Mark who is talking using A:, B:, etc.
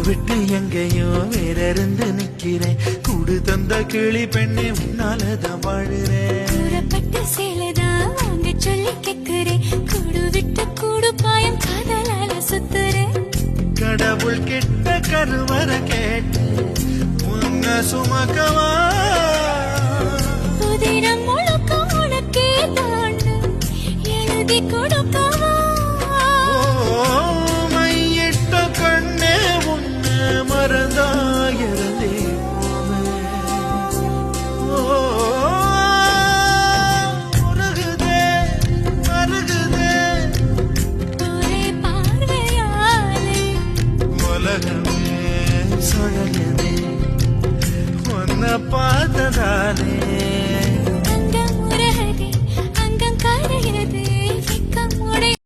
A: விட்டு எங்கேயோ வேற இருந்து நிக்கிறேன். கூடு தந்த கிளி பெண்ணே உன்னாலதான் வாழுறேன்.
B: கூறப்பட்ட சேலைதான் வாங்க சொல்லி கேக்குறேன். கூடு விட்டு கூடு பாயம் காதலால சுத்துறேன்.
A: கடவுள் கிட்ட கருவற கேட்டு உன்ன சுமக்கவா.
B: புதினம் முழுக்க உனக்கே தான் எழுதி கொடுக்க